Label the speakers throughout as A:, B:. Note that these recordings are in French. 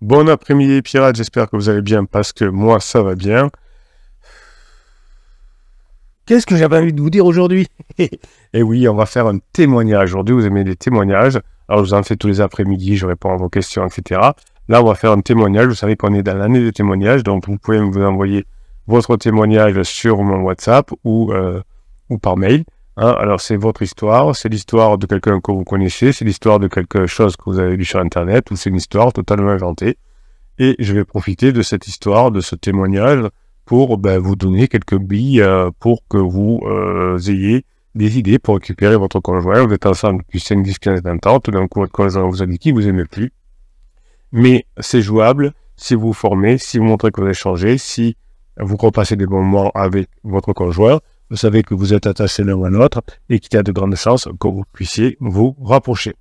A: Bon après-midi les pirates, j'espère que vous allez bien parce que moi ça va bien. Qu'est-ce que j'avais envie de vous dire aujourd'hui? Et oui, on va faire un témoignage aujourd'hui, vous aimez les témoignages. Alors je vous en fais tous les après-midi, je réponds à vos questions, etc. Là on va faire un témoignage, vous savez qu'on est dans l'année des témoignages, donc vous pouvez vous envoyer votre témoignage sur mon WhatsApp ou par mail. Hein. Alors c'est votre histoire, c'est l'histoire de quelqu'un que vous connaissez, c'est l'histoire de quelque chose que vous avez lu sur Internet, ou c'est une histoire totalement inventée. Et je vais profiter de cette histoire, de ce témoignage, pour vous donner quelques billes pour que vous ayez des idées pour récupérer votre conjoint. Vous êtes ensemble depuis 5, 10, 15, 20 ans, tout d'un coup votre conjoint vous a dit qu'il vous aimait plus. Mais c'est jouable si vous vous formez, si vous montrez que vous avez changé, si vous repassez des bons moments avec votre conjoint, vous savez que vous êtes attachés l'un à l'autre et qu'il y a de grandes chances que vous puissiez vous rapprocher.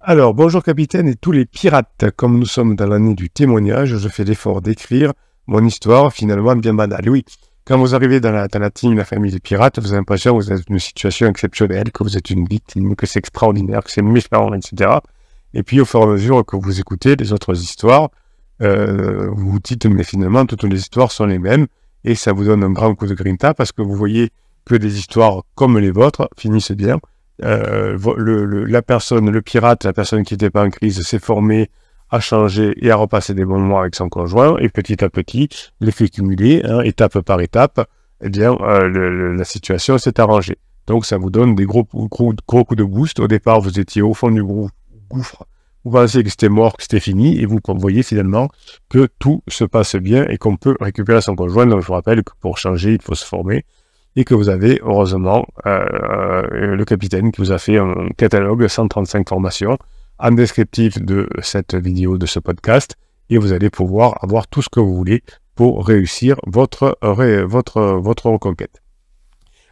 A: Alors, bonjour capitaine et tous les pirates. Comme nous sommes dans l'année du témoignage, je fais l'effort d'écrire mon histoire finalement bien banale. Oui, quand vous arrivez dans la team, la famille des pirates, vous avez l'impression que vous êtes dans une situation exceptionnelle, que vous êtes une victime, que c'est extraordinaire, que c'est méchant, etc. Et puis, au fur et à mesure que vous écoutez les autres histoires, vous vous dites, mais finalement, toutes les histoires sont les mêmes, et ça vous donne un grand coup de grinta, parce que vous voyez que des histoires comme les vôtres finissent bien. La personne, le pirate, la personne qui n'était pas en crise, s'est formée, a changé et a repassé des bons moments avec son conjoint, et petit à petit, l'effet cumulé, étape par étape, eh bien, la situation s'est arrangée. Donc, ça vous donne des gros coups de boost. Au départ, vous étiez au fond du gouffre, vous pensiez que c'était mort, que c'était fini, et vous voyez finalement que tout se passe bien et qu'on peut récupérer son conjoint. Donc, je vous rappelle que pour changer, il faut se former. Et que vous avez, heureusement, le capitaine qui vous a fait un catalogue 135 formations en descriptif de cette vidéo, de ce podcast, et vous allez pouvoir avoir tout ce que vous voulez pour réussir votre reconquête.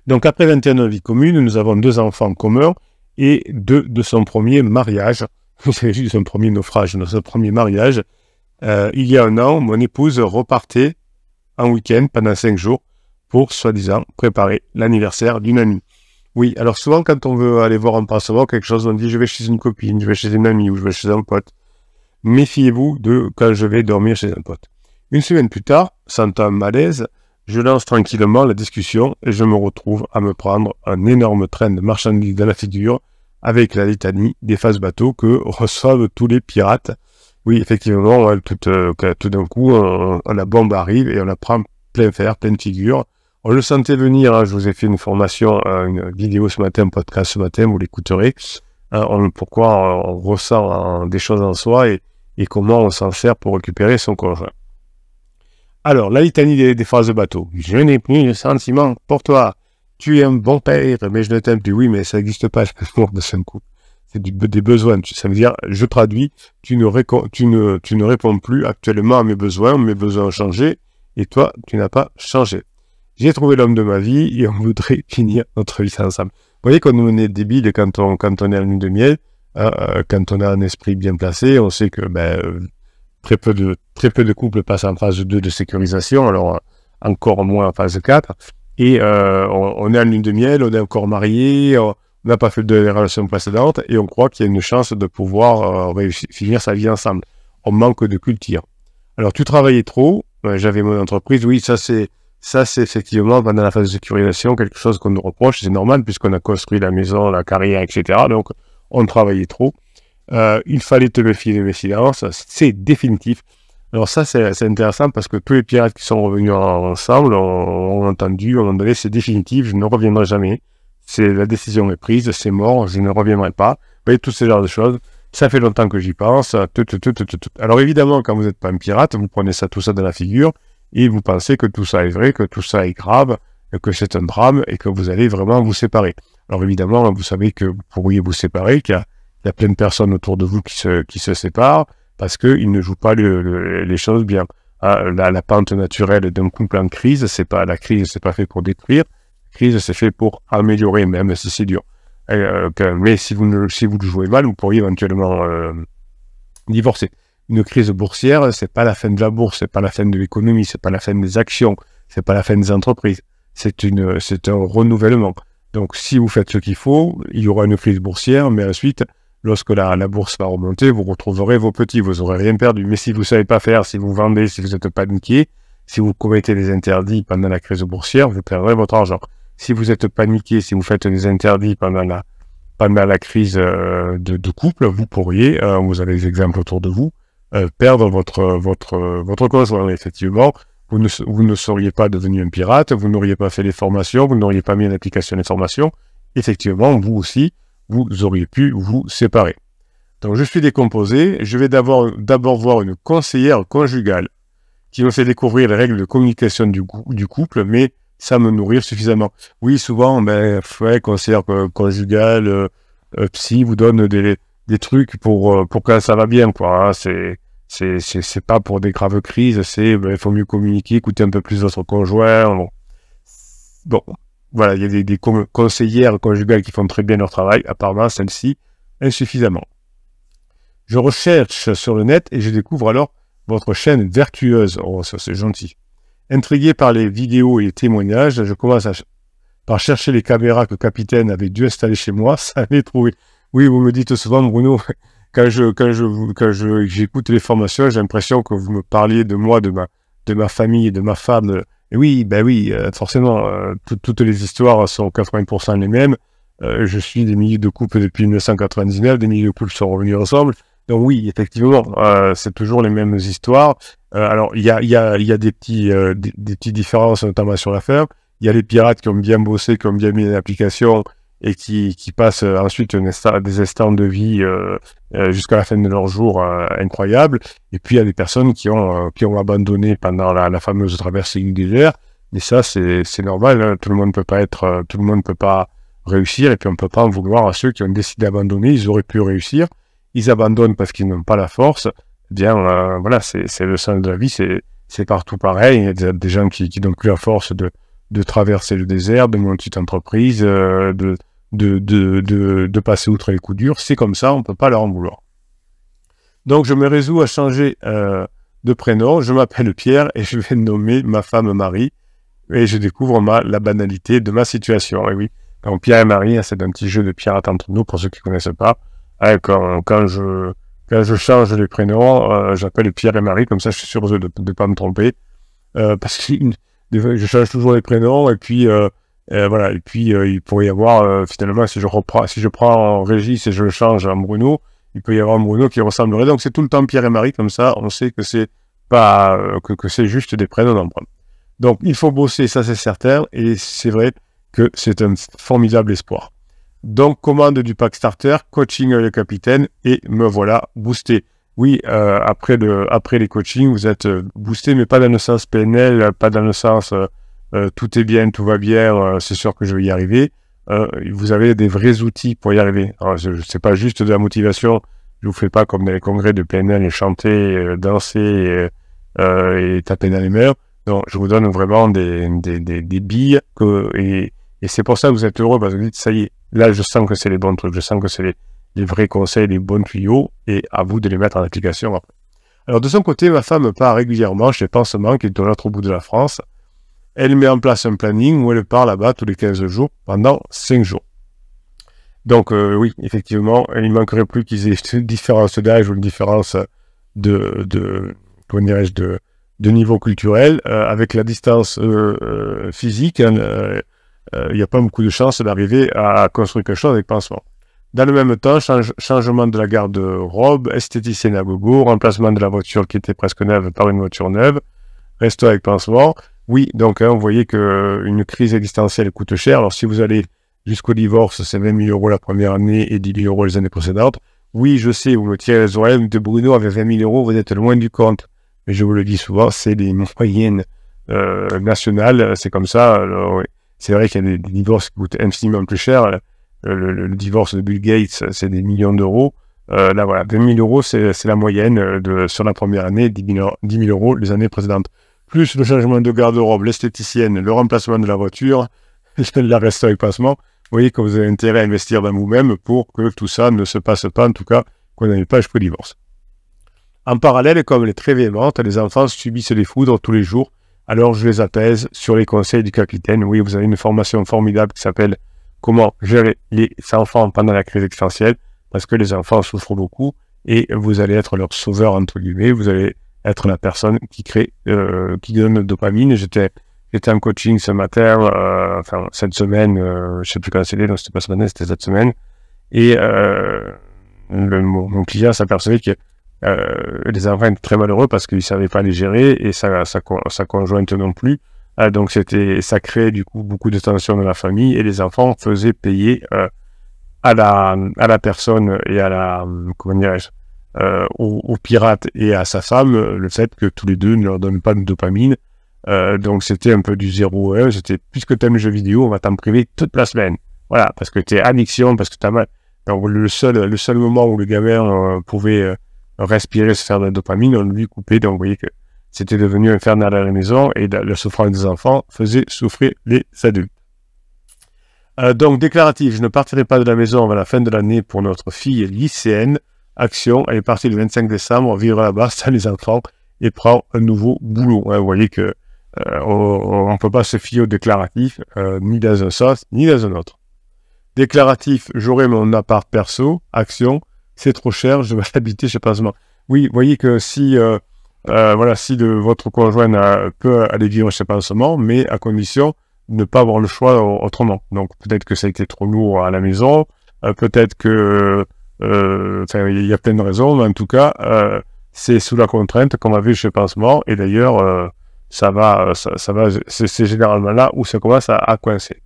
A: Donc, après 21 ans de vie commune, nous avons 2 enfants communs et 2 de son premier mariage. Vous savez, de son premier naufrage, de son premier mariage. Il y a 1 an, mon épouse repartait en week-end pendant 5 jours pour, soi-disant, préparer l'anniversaire d'une amie. Oui, alors souvent, quand on veut aller voir un passeport, quelque chose, on dit « je vais chez une copine, je vais chez une amie ou je vais chez un pote ». Méfiez-vous de quand je vais dormir chez un pote. Une semaine plus tard, sentant un malaise, je lance tranquillement la discussion et je me retrouve à me prendre un énorme train de marchandises dans la figure avec la litanie des faces bateaux que reçoivent tous les pirates. Oui, effectivement, tout d'un coup, la bombe arrive et on la prend plein fer, pleine figure. On le sentait venir, hein, je vous ai fait une formation, une vidéo ce matin, un podcast ce matin, vous l'écouterez. Pourquoi on ressent des choses en soi et comment on s'en sert pour récupérer son conjoint. Alors, la litanie des phrases de bateau. Je n'ai plus de sentiments pour toi. Tu es un bon père, mais je ne t'aime plus. Oui, mais ça n'existe pas, l'amour de ce coup. C'est des besoins. Ça veut dire, je traduis, tu ne réponds plus actuellement à mes besoins ont changé, et toi, tu n'as pas changé. J'ai trouvé l'homme de ma vie et on voudrait finir notre vie ensemble. Vous voyez qu'on est débile quand on est en lune de miel, quand on a un esprit bien placé, on sait que très peu de couples passent en phase 2 de sécurisation, alors encore moins en phase 4, et on est en lune de miel, on est encore marié, on n'a pas fait de relations précédentes, et on croit qu'il y a une chance de pouvoir finir sa vie ensemble. On manque de culture. Alors tu travaillais trop, j'avais mon entreprise, oui, ça c'est effectivement, pendant la phase de sécurisation, quelque chose qu'on nous reproche, c'est normal, puisqu'on a construit la maison, la carrière, etc. Donc, on travaillait trop. Il fallait te méfier de mes silences, c'est définitif. Alors ça, c'est intéressant, parce que tous les pirates qui sont revenus ensemble ont entendu, à un moment donné, c'est définitif, je ne reviendrai jamais. La décision est prise, c'est mort, je ne reviendrai pas. Vous voyez, tous ces genres de choses. Ça fait longtemps que j'y pense. Alors évidemment, quand vous n'êtes pas un pirate, vous prenez tout ça dans la figure, et vous pensez que tout ça est vrai, que tout ça est grave, que c'est un drame, et que vous allez vraiment vous séparer. Alors évidemment, vous savez que vous pourriez vous séparer, qu'il y a plein de personnes autour de vous qui se séparent, parce qu'ils ne jouent pas les choses bien. La pente naturelle d'un couple en crise, la crise, c'est pas fait pour détruire, la crise, c'est fait pour améliorer, même si c'est dur. Mais si vous le jouez mal, vous pourriez éventuellement divorcer. Une crise boursière, c'est pas la fin de la bourse, c'est pas la fin de l'économie, c'est pas la fin des actions, c'est pas la fin des entreprises. C'est un renouvellement. Donc, si vous faites ce qu'il faut, il y aura une crise boursière, mais ensuite, lorsque la bourse va remonter, vous retrouverez vos petits, vous n'aurez rien perdu. Mais si vous ne savez pas faire, si vous vendez, si vous êtes paniqué, si vous commettez des interdits pendant la crise boursière, vous perdrez votre argent. Si vous êtes paniqué, si vous faites des interdits pendant la crise de couple, vous pourriez, vous avez des exemples autour de vous, perdre votre conjoint. Effectivement, vous ne seriez pas devenu un pirate, vous n'auriez pas fait les formations, vous n'auriez pas mis en application les formations. Effectivement, vous aussi, vous auriez pu vous séparer. Donc, je suis décomposé. Je vais d'abord voir une conseillère conjugale qui me fait découvrir les règles de communication du couple, mais ça me nourrir suffisamment. Oui, souvent, conseillère conjugale, psy vous donne des trucs pour quand ça va bien, quoi. Hein. C'est pas pour des graves crises, il faut mieux communiquer, écouter un peu plus votre conjoint. Bon, voilà, il y a des conseillères conjugales qui font très bien leur travail, apparemment celle-ci, insuffisamment. Je recherche sur le net et je découvre alors votre chaîne vertueuse. Oh, ça c'est gentil. Intrigué par les vidéos et les témoignages, je commence par chercher les caméras que Capitaine avait dû installer chez moi, ça m'est trouvé. Oui, vous me dites souvent, Bruno, quand j'écoute les formations, j'ai l'impression que vous me parliez de moi, de ma famille, de ma femme. Et oui, forcément, toutes les histoires sont 80% les mêmes. Je suis des milliers de couples depuis 1999, des milliers de couples sont revenus ensemble. Donc oui, effectivement, c'est toujours les mêmes histoires. Alors, il y a des petites différences, notamment sur la ferme. Il y a les pirates qui ont bien bossé, qui ont bien mis en application et qui passent ensuite des instants de vie jusqu'à la fin de leur jour incroyables. Et puis, il y a des personnes qui ont abandonné pendant la fameuse traversée du désert. Mais ça, c'est normal. Hein. Tout le monde peut pas réussir. Et puis, on peut pas en vouloir à ceux qui ont décidé d'abandonner. Ils auraient pu réussir. Ils abandonnent parce qu'ils n'ont pas la force. Eh bien, voilà, c'est le sens de la vie. C'est partout pareil. Il y a des gens qui n'ont plus la force de traverser le désert, de monter une petite entreprise, de passer outre les coups durs. C'est comme ça, on ne peut pas leur en vouloir. Donc, je me résous à changer de prénom. Je m'appelle Pierre et je vais nommer ma femme Marie. Et je découvre la banalité de ma situation. Et oui, quand Pierre et Marie, c'est un petit jeu de pirate entre nous, pour ceux qui ne connaissent pas. Quand je change les prénoms, j'appelle Pierre et Marie, comme ça je suis sûr de ne pas me tromper. Parce que je change toujours les prénoms, et puis voilà, et puis il pourrait y avoir, finalement, si je prends Régis et je le change en Bruno, il peut y avoir un Bruno qui ressemblerait. Donc c'est tout le temps Pierre et Marie, comme ça on sait que c'est pas que c'est juste des prénoms d'emprunt. Donc il faut bosser, ça c'est certain, et c'est vrai que c'est un formidable espoir. Donc, commande du pack starter, coaching avec le capitaine, et me voilà boosté. Oui, après les coachings, vous êtes boosté, mais pas dans le sens PNL, pas dans le sens tout est bien, tout va bien, c'est sûr que je vais y arriver. Vous avez des vrais outils pour y arriver. Alors, c'est pas juste de la motivation, je vous fais pas comme dans les congrès de PNL, et chanter, danser et taper dans les mains. Non, je vous donne vraiment des billes, et c'est pour ça que vous êtes heureux, parce que vous dites, ça y est, là, je sens que c'est les bons trucs, je sens que c'est les vrais conseils, les bons tuyaux, et à vous de les mettre en application après. Alors, de son côté, ma femme part régulièrement chez Pansement, qui est de l'autre bout de la France. Elle met en place un planning où elle part là-bas tous les 15 jours, pendant 5 jours. Donc, oui, effectivement, il ne manquerait plus qu'ils aient une différence d'âge ou une différence comment dirais-je, de niveau culturel. Avec la distance physique, il n'y a pas beaucoup de chances d'arriver à construire quelque chose avec Pansement. Dans le même temps, changement de la garde-robe, esthéticienne à gogo, remplacement de la voiture qui était presque neuve par une voiture neuve, resto avec Pansement. Oui, donc vous voyez qu'une crise existentielle coûte cher. Alors si vous allez jusqu'au divorce, c'est 20 000 € la première année et 10 000 € les années précédentes. Oui, je sais, vous me tirez les oreilles, de Bruno avec 20 000 €, vous êtes loin du compte. Mais je vous le dis souvent, c'est des moyennes nationales, c'est comme ça. Alors, oui. C'est vrai qu'il y a des divorces qui coûtent infiniment plus cher. Le divorce de Bill Gates, c'est des millions d'euros. Là, voilà, 20 000 €, c'est la moyenne sur la première année, 10 000 € les années précédentes. Plus le changement de garde-robe, l'esthéticienne, le remplacement de la voiture, la resto avec Pansement. Vous voyez que vous avez intérêt à investir dans vous-même pour que tout ça ne se passe pas, en tout cas, qu'on n'aille pas jusqu'au divorce. En parallèle, comme elle est très véhémente, les enfants subissent des foudres tous les jours. Alors, je les apaise sur les conseils du capitaine. Oui, vous avez une formation formidable qui s'appelle « Comment gérer les enfants pendant la crise existentielle ». parce que les enfants souffrent beaucoup et vous allez être leur sauveur, entre guillemets, vous allez être la personne qui crée, qui donne la dopamine. J'étais en coaching ce matin, enfin cette semaine, je sais plus quand c'était, donc c'était pas ce matin, c'était cette semaine, et mon client s'apercevait que les enfants étaient très malheureux parce qu'ils ne savaient pas les gérer et sa conjointe non plus. Donc ça créait du coup beaucoup de tensions dans la famille et les enfants faisaient payer à la personne et à la, comment dirais-je, au pirate et à sa femme le fait que tous les deux ne leur donnent pas de dopamine. Donc c'était un peu du 0 à 1, c'était puisque tu aimes les jeux vidéo, on va t'en priver toute la semaine. Voilà, parce que tu es addiction, parce que tu as mal. Donc le seul moment où le gamin pouvait respirer, se faire de la dopamine, on lui coupait. Donc vous voyez que c'était devenu infernal à la maison et la souffrance des enfants faisait souffrir les adultes. Donc déclaratif, je ne partirai pas de la maison avant la fin de l'année pour notre fille lycéenne. Action, elle est partie le 25 décembre, vivre là-bas, sans les enfants et prend un nouveau boulot. Vous voyez que on ne peut pas se fier au déclaratif, ni dans un sens, ni dans un autre. Déclaratif, j'aurai mon appart perso. Action, c'est trop cher, je vais l'habiter chez Pansement. Oui, vous voyez que si, voilà, si votre conjoint peut aller vivre chez Pansement, mais à condition de ne pas avoir le choix autrement. Donc peut-être que ça a été trop lourd à la maison, peut-être que, il y a plein de raisons, mais en tout cas, c'est sous la contrainte qu'on va vivre chez Pansement, et d'ailleurs, c'est généralement là où ça commence à coincer.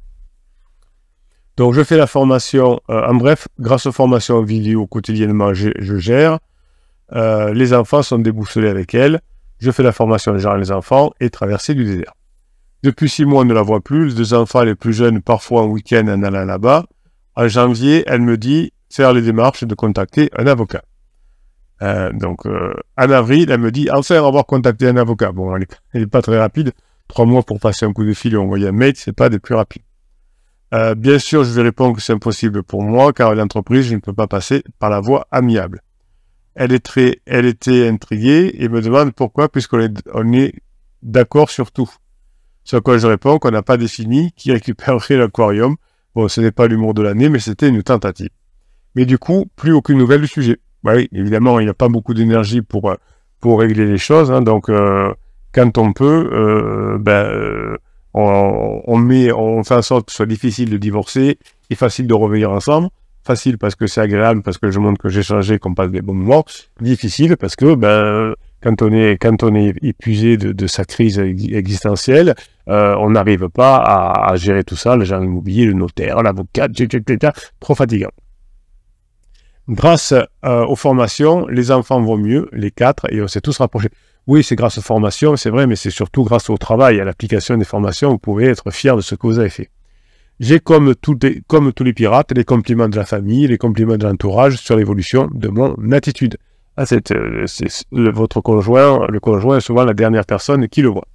A: Donc, je fais la formation, en bref, grâce aux formations vidéo quotidiennement, je gère. Les enfants sont déboussolés avec elle. Je fais la formation de gérer les enfants et traverser du désert. Depuis 6 mois, on ne la voit plus. Les 2 enfants, les plus jeunes, parfois en week-end, en allant là-bas. En janvier, elle me dit faire les démarches de contacter un avocat. En avril, elle me dit enfin avoir contacté un avocat. Bon, elle n'est pas très rapide. 3 mois pour passer un coup de fil et envoyer un mail, c'est pas des plus rapides. Bien sûr, je vais répondre que c'est impossible pour moi, car l'entreprise, je ne peux pas passer par la voie amiable. Elle était intriguée et me demande pourquoi, puisqu'on est d'accord sur tout. Sur quoi je réponds qu'on n'a pas défini qui récupérerait l'aquarium. Bon, ce n'est pas l'humour de l'année, mais c'était une tentative. Mais du coup, plus aucune nouvelle du sujet. Oui, évidemment, il n'y a pas beaucoup d'énergie pour régler les choses, hein, donc quand on peut, on fait en sorte que ce soit difficile de divorcer et facile de revenir ensemble. Facile parce que c'est agréable, parce que je montre que j'ai changé, qu'on passe des bons moments. Difficile parce que quand on est épuisé de sa crise existentielle, on n'arrive pas à gérer tout ça, l'agent immobilier, le notaire, l'avocat, trop fatigant. Grâce aux formations, les enfants vont mieux, les 4, et on s'est tous rapprochés. Oui, c'est grâce aux formations, c'est vrai, mais c'est surtout grâce au travail, à l'application des formations, vous pouvez être fier de ce que vous avez fait. J'ai, comme tous les pirates, les compliments de la famille, les compliments de l'entourage sur l'évolution de mon attitude. Ah, votre conjoint, le conjoint est souvent la dernière personne qui le voit.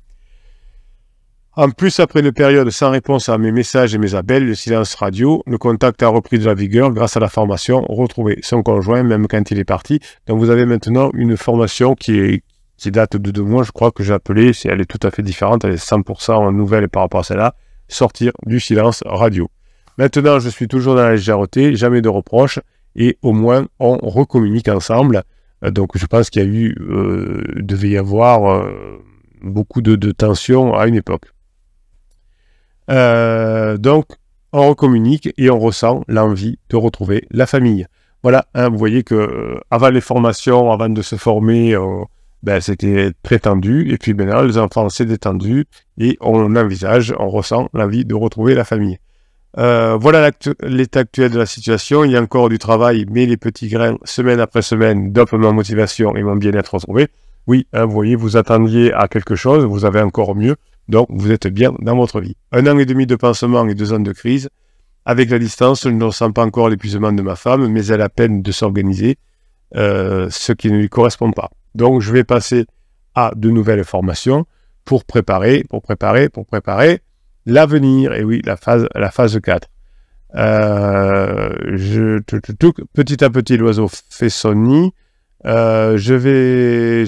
A: En plus, après une période sans réponse à mes messages et mes appels, le silence radio, le contact a repris de la vigueur grâce à la formation, retrouver son conjoint même quand il est parti. Donc vous avez maintenant une formation qui date de 2 mois, je crois que j'ai appelé, elle est tout à fait différente, elle est 100% nouvelle par rapport à celle-là, sortir du silence radio. Maintenant, je suis toujours dans la légèreté, jamais de reproches, et au moins on recommunique ensemble. Donc je pense qu'il y a eu, devait y avoir beaucoup de tensions à une époque. Donc, on recommunique et on ressent l'envie de retrouver la famille. Voilà, hein, vous voyez que avant les formations, avant de se former, c'était très tendu. Et puis maintenant, les enfants, c'est détendu et on envisage, on ressent l'envie de retrouver la famille. Voilà l'état actuel de la situation. Il y a encore du travail, mais les petits grains, semaine après semaine, dopent ma motivation et mon bien-être retrouvé. Oui, hein, vous voyez, vous attendiez à quelque chose, vous avez encore mieux. Donc, vous êtes bien dans votre vie. 1 an et demi de pansement et 2 ans de crise. Avec la distance, je ne ressens pas encore l'épuisement de ma femme, mais elle a peine de s'organiser, ce qui ne lui correspond pas. Donc, je vais passer à de nouvelles formations pour préparer l'avenir. Et oui, la phase 4. Petit à petit, l'oiseau fait son nid. Je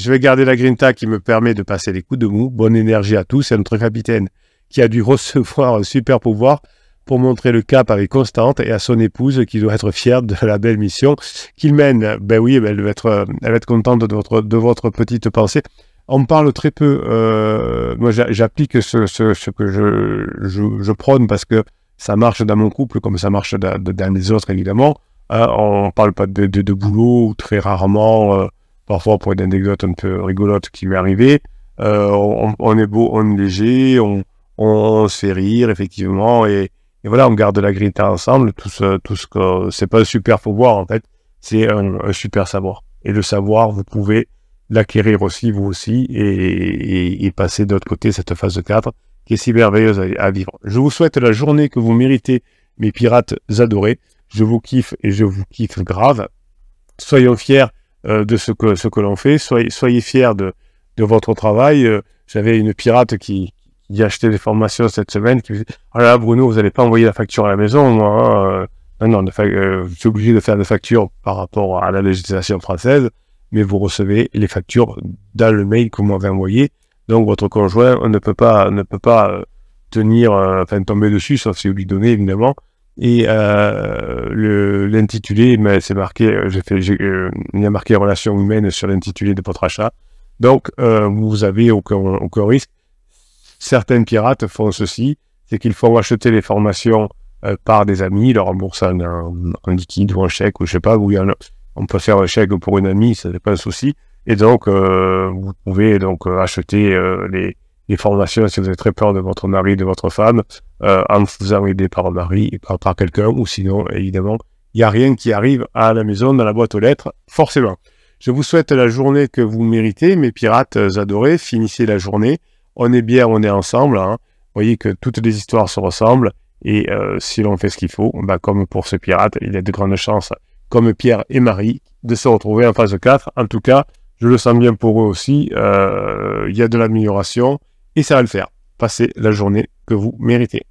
A: vais garder la grinta qui me permet de passer les coups de mou. Bonne énergie à tous. C'est notre capitaine qui a dû recevoir un super pouvoir pour montrer le cap avec Constante et à son épouse qui doit être fière de la belle mission qu'il mène. Ben oui, elle va être contente de votre petite pensée. On parle très peu, moi j'applique ce que je prône parce que ça marche dans mon couple comme ça marche dans les autres évidemment. On ne parle pas de boulot ou très rarement, parfois pour une anecdote un peu rigolote qui m'est arrivée. On est beau, on est léger, on se fait rire effectivement et voilà, on garde la grinta ensemble. Tout ce que c'est pas un super pouvoir en fait, c'est un super savoir. Et le savoir, vous pouvez l'acquérir aussi, vous aussi, et passer de l'autre côté cette phase 4 qui est si merveilleuse à vivre. Je vous souhaite la journée que vous méritez, mes pirates adorés. Je vous kiffe et je vous kiffe grave. Soyons fiers de ce que l'on fait. Soyez fiers de votre travail. J'avais une pirate qui a acheté des formations cette semaine qui me dit « Ah là, Bruno, vous n'allez pas envoyer la facture à la maison, moi. Non, je suis obligé de faire des factures par rapport à la législation française. Mais vous recevez les factures dans le mail que vous m'avez envoyé. Donc votre conjoint ne peut pas tomber dessus, sauf si vous lui donnez évidemment. Et l'intitulé, c'est marqué, il y a marqué relation humaine sur l'intitulé de votre achat. Donc vous avez aucun risque. Certains pirates font ceci, c'est qu'ils font acheter les formations par des amis, leur remboursent en liquide ou en chèque, ou je sais pas, on peut faire un chèque pour une amie, ça n'est pas un souci. Et donc, vous pouvez donc acheter les formations si vous avez très peur de votre mari, de votre femme, en faisant aider par un mari, par quelqu'un, ou sinon, évidemment, il n'y a rien qui arrive à la maison, dans la boîte aux lettres, forcément. Je vous souhaite la journée que vous méritez, mes pirates adorés. Finissez la journée. On est bien, on est ensemble. Hein. Vous voyez que toutes les histoires se ressemblent. Et si l'on fait ce qu'il faut, comme pour ce pirate, il y a de grandes chances, comme Pierre et Marie, de se retrouver en phase 4. En tout cas, je le sens bien pour eux aussi. Il y a de l'amélioration et ça va le faire. Passez la journée que vous méritez.